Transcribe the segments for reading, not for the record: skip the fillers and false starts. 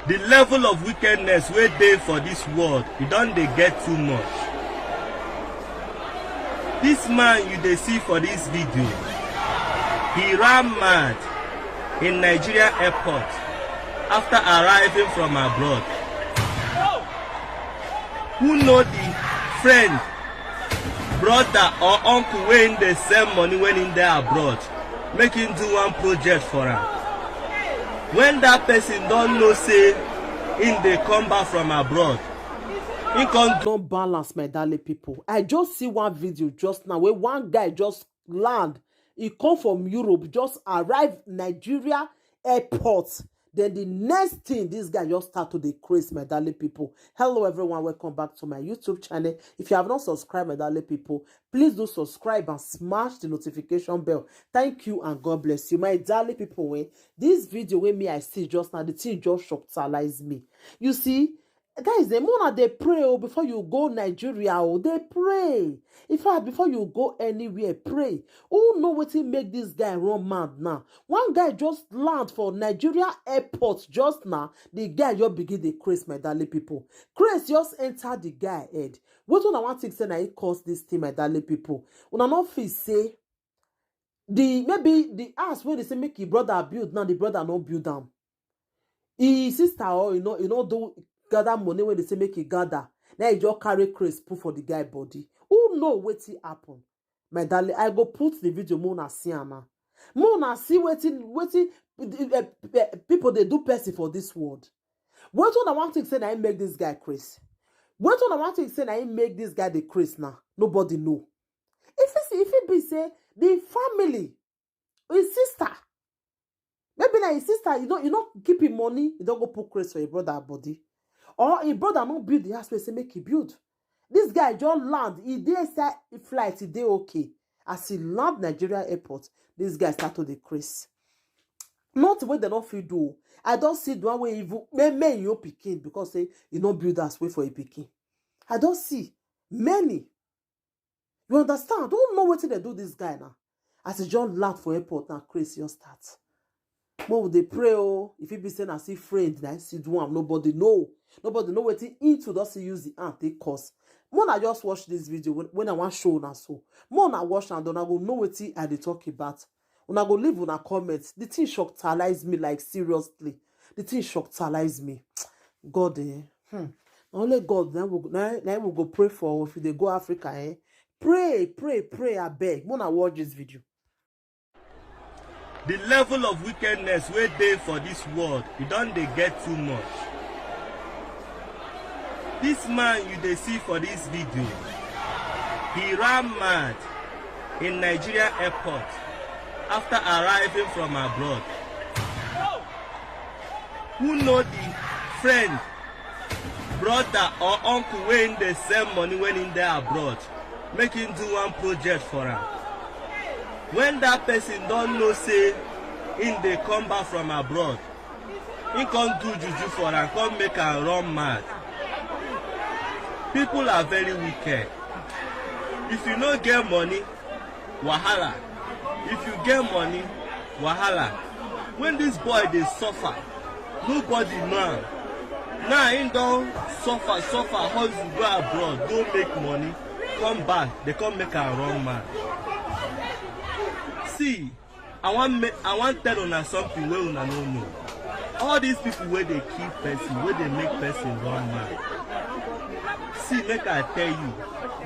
The level of wickedness wey dey for this world, e don dey get too much. This man you dey see for this video, he ran mad in Nigeria airport after arriving from abroad. Who know the friend, brother or uncle wey dey send money when in dey abroad, make him do one project for am? When that person don't know say in dey come back from abroad, he can't don't balance, my darling people. I just see one video just now where one guy just land. He come from Europe, just arrive Nigeria airport. Then the next thing, this guy just start to decrease, my darling people. Hello everyone, welcome back to my YouTube channel. If you have not subscribed, my darling people, please do subscribe and smash the notification bell. Thank you and God bless you, my darling people. When this video with me I see just now, the thing just shocktalize me. You see, guys, the more they pray before you go Nigeria, they pray. In fact, before you go anywhere, pray. Who know what make this guy run mad now? One guy just land for Nigeria airport just now. The guy just begin the craze, my darling people. Craze just enter the guy head. What one I want to say now it cause this thing, my darling people. When I not feel say maybe the house where they say make your brother build now, the brother not build them. His sister or you know do gather money when they say make it gather. Now you just carry craze put for the guy body. Who know what happen? My darling, I go put the video Mona see now. Mona see what people they do person for this world. What one I want to say I make this guy craze. What one I want to say I make this guy the craze now. Nobody know. If it be say the family, his sister. Maybe now his sister, you don't keep him money, you don't go put craze for your brother body. Or his brother not build the house, say make he build. This guy just land, he did say flight, he did okay. As he land Nigeria airport, this guy start to decrease. Not where they not feel do. I don't see the one where even many you picking because say you don't build us way for a picking. I don't see many. You understand? I don't know what they do this guy now. As he just land for airport now, crazy your start. What would they pray? Oh, if he be saying I see friend, I see do one, nobody know. Nobody know what he into does he use the hand take cause. Mona just watch this video when I want show now so. Mona watch and then I go know what he I they talk about. When I go leave on a comment, the thing shocktalize me like seriously. The thing shocktalize me. God only God now we go pray for if they go Africa Pray, I beg. Mona watch this video. the level of wickedness wey dey for this world, e don dey get too much. This man you dey see for this video, he ran mad in Nigeria airport after arriving from abroad. Who know the friend, brother or uncle wey dey send money when in dey abroad, make him do one project for am? When that person don't know say in dey come back from abroad, he can't do juju for am, come make am run mad. People are very wicked. If you no get money, wahala. If you get money, wahala. When this boy dey suffer, nobody know. Now he don suffer, hustle, go abroad, go make money, come back, they come make am run mad. See, I want tell una something wey una no know. All these people where they kill person, where they make person run mad. See, make I tell you,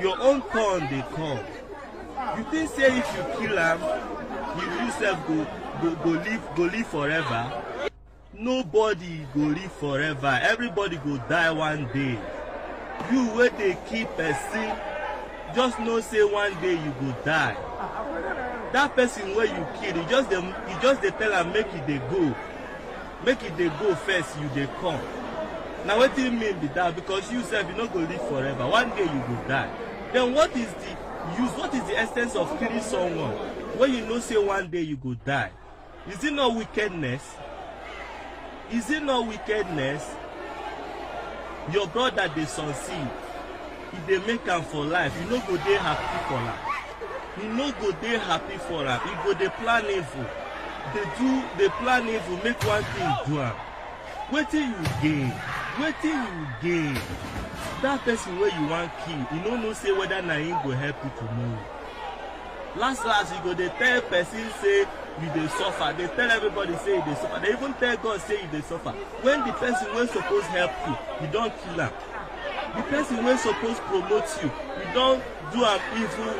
your own turn they come. You think say if you kill him, you yourself go live forever? Nobody go live forever. Everybody go die one day. You where they keep person, just know say one day you go die. That person where you kill, you just they tell her make it they go first, you they come. Now what do you mean by that? Because you said you not go live forever. One day you go die. Then what is the use? What is the essence of killing someone when you know say one day you go die? Is it not wickedness? Is it not wickedness? Your brother they succeed. If they make him for life, you no go dey happy for life. You no go dey happy for him. You go dey plan evil. They plan evil, make one thing do am. wetin you gain? Wetin you gain? That person wey you wan kill, you no know say whether na him go help you tomorrow. Last you go dey tell person say you dey suffer, dey tell everybody say you dey suffer, dey even tell God say you dey suffer. When the person wey suppose help you, you don kill am. The person wey suppose promote you, you don do am evil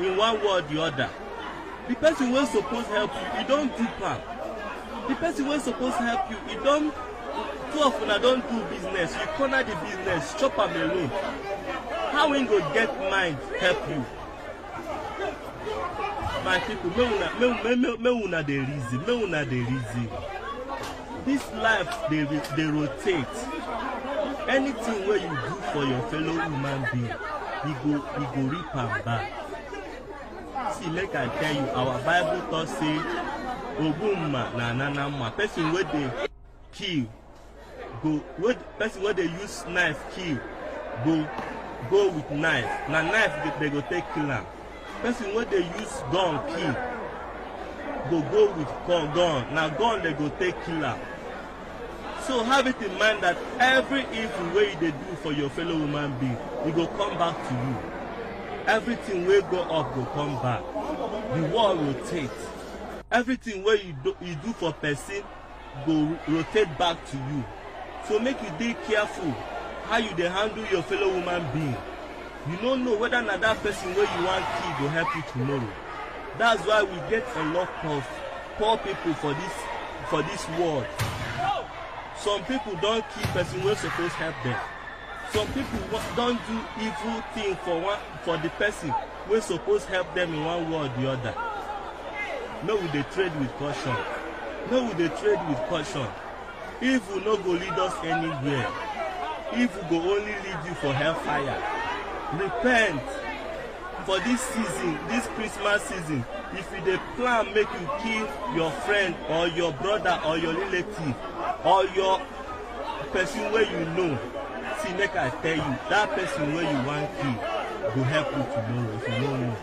in one way or the other. The person wey suppose help you, you don dupe am. The person wey suppose help you, you don, two of una don do business, you corner the business, chop am alone. How him go get mind help you? My people, make una dey reason. This life dey rotate. Anything wey you do for your fellow human being, you go reap am back. See, make I tell you, our Bible talk say Ogumma na nanama. Person wey dey kill, person wey dey use knife kill, go with knife. Na knife they go take kill am. Person wey dey use gun kill, go with gun. Na gun they go take kill am. So have it in mind that every evil wey you dey do for your fellow human being, e go come back to you. Everything wey go up go come back. The world rotates. Everything wey you do for person go rotate back to you. So make you dey careful how you dey handle your fellow human being. You no know whether na that person wey you wan kill go help you tomorrow. That's why we get a lot of poor people for this world. Some people don kill person wey suppose help them. Some people don do evil thing for the person wey suppose help them in one way or the other. Make we dey trade with caution. Evil no go lead us anywhere. Evil go only lead you for hellfire. Repent for this season, this Christmas season. If you dey plan make you kill your friend or your brother or your relative or your person wey you know, see, make I tell you, that person wey you wan kill go help you tomorrow if you no know.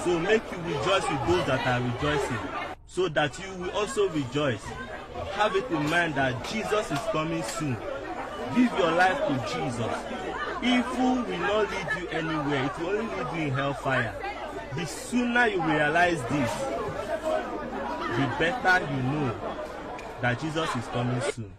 So make you rejoice with those that are rejoicing, so that you will also rejoice. Have it in mind that Jesus is coming soon. Give your life to Jesus. Evil will not lead you anywhere. It will only lead you in hellfire. The sooner you realize this, the better you know that Jesus is coming soon.